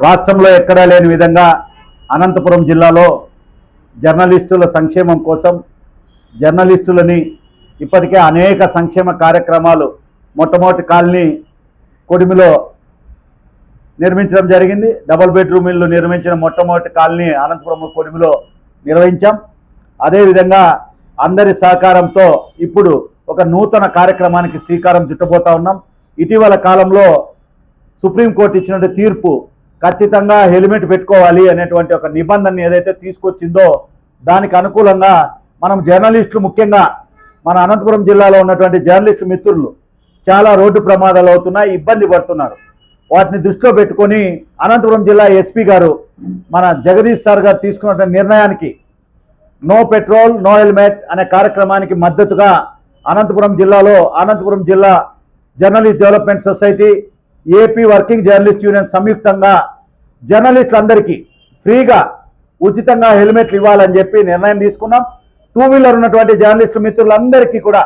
రాష్ట్రంలో ఎక్కడా లేని విధంగా అనంతపురం జిల్లాలో జర్నలిస్టుల సంక్షేమం కోసం జర్నలిస్టులని ఇప్పటికే అనేక సంక్షేమ కార్యక్రమాలు మొట్టమొదటి కాలనీ కొడిమిలో నిర్మించడం జరిగింది. డబుల్ బెడ్రూమ్ ఇల్లు నిర్మించిన మొట్టమొదటి కాలనీ అనంతపురం కొడిమిలో నిర్వహించాం. అదేవిధంగా అందరి సహకారంతో ఇప్పుడు ఒక నూతన కార్యక్రమానికి శ్రీకారం చుట్టబోతా ఉన్నాం. ఇటీవల కాలంలో సుప్రీంకోర్టు ఇచ్చినటువంటి తీర్పు ఖచ్చితంగా హెల్మెట్ పెట్టుకోవాలి అనేటువంటి ఒక నిబంధన ఏదైతే తీసుకొచ్చిందో దానికి అనుకూలంగా మనం జర్నలిస్టులు, ముఖ్యంగా మన అనంతపురం జిల్లాలో ఉన్నటువంటి జర్నలిస్టు మిత్రులు చాలా రోడ్డు ప్రమాదాలు అవుతున్నాయి, ఇబ్బంది పడుతున్నారు. వాటిని దృష్టిలో పెట్టుకొని అనంతపురం జిల్లా ఎస్పీ గారు మన జగదీష్ సార్ గారు తీసుకున్నటువంటి నిర్ణయానికి నో పెట్రోల్ నో హెల్మెట్ అనే కార్యక్రమానికి మద్దతుగా అనంతపురం జిల్లాలో అనంతపురం జిల్లా journalist development society, AP working journalist union సంయుక్తంగా జర్నలిస్టులందరికీ ఫ్రీగా ఉచితంగా హెల్మెట్లు ఇవ్వాలని చెప్పి నిర్ణయం తీసుకున్నాం. టూ వీలర్ ఉన్నటువంటి జర్నలిస్టు మిత్రులందరికీ కూడా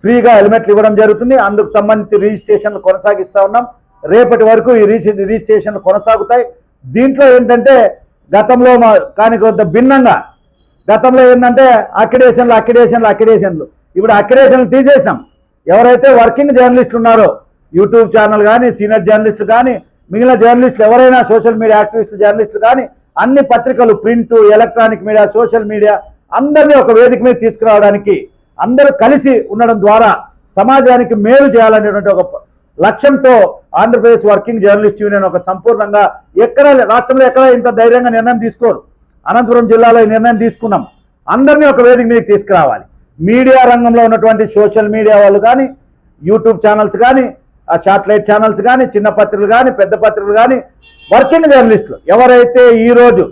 ఫ్రీగా హెల్మెట్లు ఇవ్వడం జరుగుతుంది. అందుకు సంబంధించి రిజిస్ట్రేషన్లు కొనసాగిస్తూ ఉన్నాం. రేపటి వరకు ఈ రిజిస్ట్రేషన్లు కొనసాగుతాయి. దీంట్లో ఏంటంటే గతంలో కానీ కొంత భిన్నంగా గతంలో ఏంటంటే అక్రిడేషన్లు ఇప్పుడు అక్రిడేషన్లు తీసేసినాం. ఎవరైతే వర్కింగ్ జర్నలిస్టులు ఉన్నారో యూట్యూబ్ ఛానల్ కానీ, సీనియర్ జర్నలిస్టులు కానీ, మిగిలిన జర్నలిస్టులు ఎవరైనా సోషల్ మీడియా యాక్టివిస్ట్ జర్నలిస్టులు కానీ, అన్ని పత్రికలు, print, electronic media, social media అందరినీ ఒక వేదిక మీద తీసుకురావడానికి, అందరూ కలిసి ఉండడం ద్వారా సమాజానికి మేలు చేయాలనేటువంటి ఒక లక్ష్యంతో ఆంధ్రప్రదేశ్ వర్కింగ్ జర్నలిస్ట్ యూనియన్ ఒక సంపూర్ణంగా రాష్ట్రంలో ఎక్కడ ఇంత ధైర్యంగా నిర్ణయం తీసుకోరు. అనంతపురం జిల్లాలో ఈ నిర్ణయం తీసుకున్నాం. అందరినీ ఒక వేదిక మీదకి తీసుకురావాలి. మీడియా రంగంలో ఉన్నటువంటి సోషల్ మీడియా వాళ్ళు కానీ, యూట్యూబ్ ఛానల్స్ కానీ, శాటిలైట్ ఛానల్స్ కానీ, చిన్న పత్రికలు కానీ, పెద్ద పత్రికలు కానీ, వర్కింగ్ జర్నలిస్టులు ఎవరైతే ఈరోజు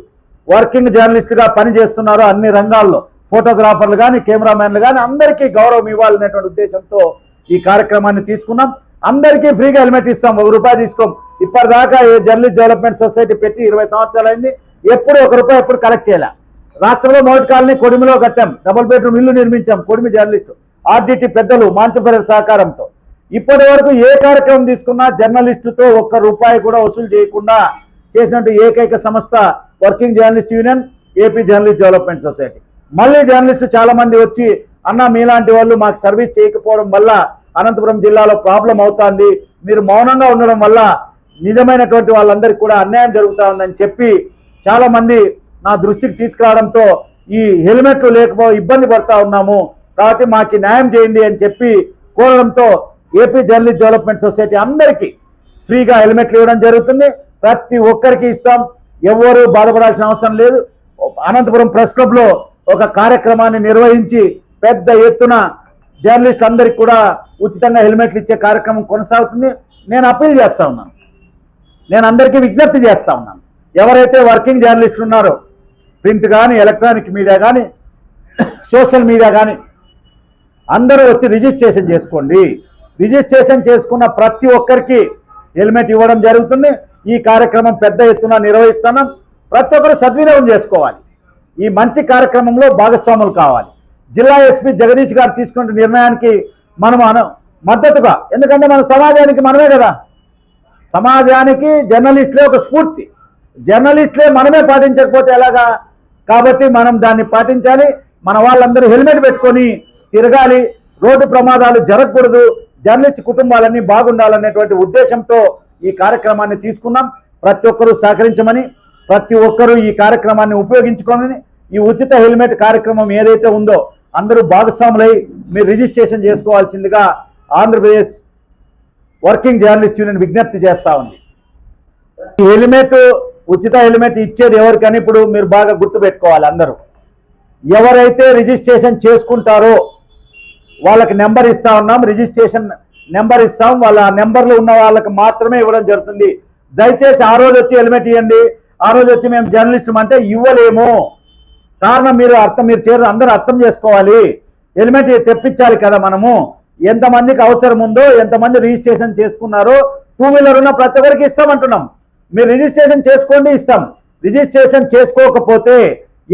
వర్కింగ్ జర్నలిస్టుగా పనిచేస్తున్నారో అన్ని రంగాల్లో, ఫోటోగ్రాఫర్లు కానీ, కెమెరామెన్లు కానీ అందరికీ గౌరవం ఇవ్వాలనేటువంటి ఉద్దేశంతో ఈ కార్యక్రమాన్ని తీసుకున్నాం. అందరికీ ఫ్రీగా హెల్మెట్ ఇస్తాం, ₹1 తీసుకోం. ఇప్పటిదాకా జర్నలిస్ట్ డెవలప్మెంట్ సొసైటీ పెట్టి 20 సంవత్సరాలు అయింది. ఎప్పుడు ₹1 ఎప్పుడు కలెక్ట్ చేయాలి. రాష్ట్రంలో మొదటి కాలనీ కొడిమిలో కట్టాం, డబుల్ బెడ్రూమ్ ఇల్లు నిర్మించాం. కొడిమి జర్నలిస్టు ఆర్డిటి పెద్దలు మాంచఫెరర్ సహకారంతో ఇప్పటి వరకు ఏ కార్యక్రమం తీసుకున్నా జర్నలిస్టుతో ₹1 కూడా వసూలు చేయకుండా చేసినట్టు ఏకైక సంస్థ working journalist union, AP journalist development society. మళ్ళీ జర్నలిస్టు చాలా మంది వచ్చి అన్న మీలాంటి వాళ్ళు మాకు సర్వీస్ చేయకపోవడం వల్ల అనంతపురం జిల్లాలో ప్రాబ్లం అవుతుంది, మీరు మౌనంగా ఉండడం వల్ల నిజమైనటువంటి వాళ్ళందరికీ కూడా అన్యాయం జరుగుతూ ఉందని చెప్పి చాలా మంది నా దృష్టికి తీసుకురావడంతో ఈ హెల్మెట్లు లేకపోతే ఇబ్బంది పడుతూ ఉన్నాము, కాబట్టి మాకు న్యాయం చేయండి అని చెప్పి కోరడంతో ఏపీ జర్నలిస్ట్ డెవలప్మెంట్ సొసైటీ అందరికీ ఫ్రీగా హెల్మెట్లు ఇవ్వడం జరుగుతుంది. ప్రతి ఒక్కరికి ఇస్తాం, ఎవరు బాధపడాల్సిన అవసరం లేదు. అనంతపురం ప్రెస్ క్లబ్లో ఒక కార్యక్రమాన్ని నిర్వహించి పెద్ద ఎత్తున జర్నలిస్ట్ అందరికి కూడా ఉచితంగా హెల్మెట్లు ఇచ్చే కార్యక్రమం కొనసాగుతుంది. నేను అప్పీల్ చేస్తా ఉన్నాను, నేను అందరికీ విజ్ఞప్తి చేస్తా ఉన్నాను. ఎవరైతే వర్కింగ్ జర్నలిస్టులు ఉన్నారో ప్రింట్ కానీ, ఎలక్ట్రానిక్ మీడియా కానీ, సోషల్ మీడియా కానీ అందరూ వచ్చి రిజిస్ట్రేషన్ చేసుకోండి. రిజిస్ట్రేషన్ చేసుకున్న ప్రతి ఒక్కరికి హెల్మెట్ ఇవ్వడం జరుగుతుంది. ఈ కార్యక్రమం పెద్ద ఎత్తున నిర్వహిస్తున్నాం. ప్రతి ఒక్కరు సద్వినియోగం చేసుకోవాలి. ఈ మంచి కార్యక్రమంలో భాగస్వాములు కావాలి. జిల్లా ఎస్పీ జగదీష్ గారు తీసుకున్న నిర్ణయానికి మనం మద్దతుగా, ఎందుకంటే మన సమాజానికి మనమే కదా, సమాజానికి జర్నలిస్టులే ఒక స్ఫూర్తి. జర్నలిస్టులే మనమే పాటించకపోతే ఎలాగా? కాబట్టి మనం దాన్ని పాటించాలి. మన వాళ్ళందరూ హెల్మెట్ పెట్టుకొని తిరగాలి. రోడ్డు ప్రమాదాలు జరగకూడదు, జర్నలిస్ట్ కుటుంబాలన్నీ బాగుండాలనేటువంటి ఉద్దేశంతో ఈ కార్యక్రమాన్ని తీసుకున్నాం. ప్రతి ఒక్కరూ సహకరించమని, ప్రతి ఒక్కరూ ఈ కార్యక్రమాన్ని ఉపయోగించుకోమని, ఈ ఉచిత హెల్మెట్ కార్యక్రమం ఏదైతే ఉందో అందరూ భాగస్వాములై మీరు రిజిస్ట్రేషన్ చేసుకోవాల్సిందిగా ఆంధ్రప్రదేశ్ వర్కింగ్ జర్నలిస్ట్ యూనియన్ విజ్ఞప్తి చేస్తూ ఉంది. ఈ హెల్మెట్, ఉచిత హెల్మెట్ ఇచ్చేది ఎవరికని ఇప్పుడు మీరు బాగా గుర్తుపెట్టుకోవాలి. అందరూ ఎవరైతే రిజిస్ట్రేషన్ చేసుకుంటారో వాళ్ళకి నెంబర్ ఇస్తా ఉన్నాం, రిజిస్ట్రేషన్ నెంబర్ ఇస్తాం. వాళ్ళ నెంబర్లు ఉన్న వాళ్ళకి మాత్రమే ఇవ్వడం జరుగుతుంది. దయచేసి ఆ రోజు వచ్చి హెల్మెట్ ఇవ్వండి, ఆ రోజు వచ్చి మేము జర్నలిస్టు అంటే ఇవ్వలేము. కారణం మీరు అందరూ అర్థం చేసుకోవాలి. హెల్మెట్ తెప్పించాలి కదా మనము. ఎంతమందికి అవసరం ఉందో, ఎంతమంది రిజిస్ట్రేషన్ చేసుకున్నారో, టూ వీలర్ ఉన్న ప్రతి ఒక్కరికి ఇస్తామంటున్నాం. మీరు రిజిస్ట్రేషన్ చేసుకోండి, ఇస్తాం. రిజిస్ట్రేషన్ చేసుకోకపోతే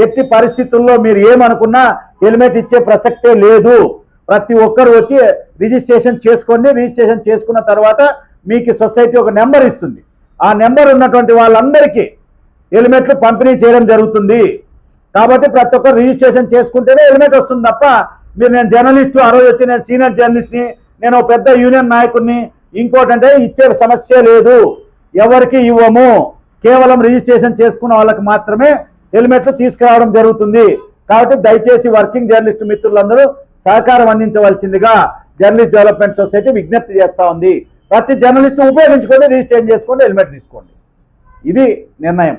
ఎట్టి పరిస్థితుల్లో మీరు ఏమనుకున్నా హెల్మెట్ ఇచ్చే ప్రసక్తే లేదు. ప్రతి ఒక్కరు వచ్చి రిజిస్ట్రేషన్ చేసుకోండి. రిజిస్ట్రేషన్ చేసుకున్న తర్వాత మీకు సొసైటీ ఒక నెంబర్ ఇస్తుంది. ఆ నెంబర్ ఉన్నటువంటి వాళ్ళందరికీ హెల్మెట్లు పంపిణీ చేయడం జరుగుతుంది. కాబట్టి ప్రతి ఒక్కరు రిజిస్ట్రేషన్ చేసుకుంటేనే హెల్మెట్ వస్తుంది తప్ప మీరు నేను జర్నలిస్టు, ఆ రోజు వచ్చి నేను సీనియర్ జర్నలిస్ట్ని, నేను పెద్ద యూనియన్ నాయకుడిని, ఇంకోటంటే ఇచ్చే సమస్య లేదు. ఎవరికి ఇవ్వము. కేవలం రిజిస్ట్రేషన్ చేసుకున్న వాళ్ళకి మాత్రమే హెల్మెట్లు తీసుకురావడం జరుగుతుంది. కాబట్టి దయచేసి వర్కింగ్ జర్నలిస్టు మిత్రులందరూ సహకారం అందించవలసిందిగా జర్నలిస్ట్ డెవలప్మెంట్ సొసైటీ విజ్ఞప్తి చేస్తూ ఉంది. ప్రతి జర్నలిస్టు ఉపయోగించుకొని రిజిస్ట్రేషన్ చేసుకోండి, హెల్మెట్ తీసుకోండి. ఇది నిర్ణయం.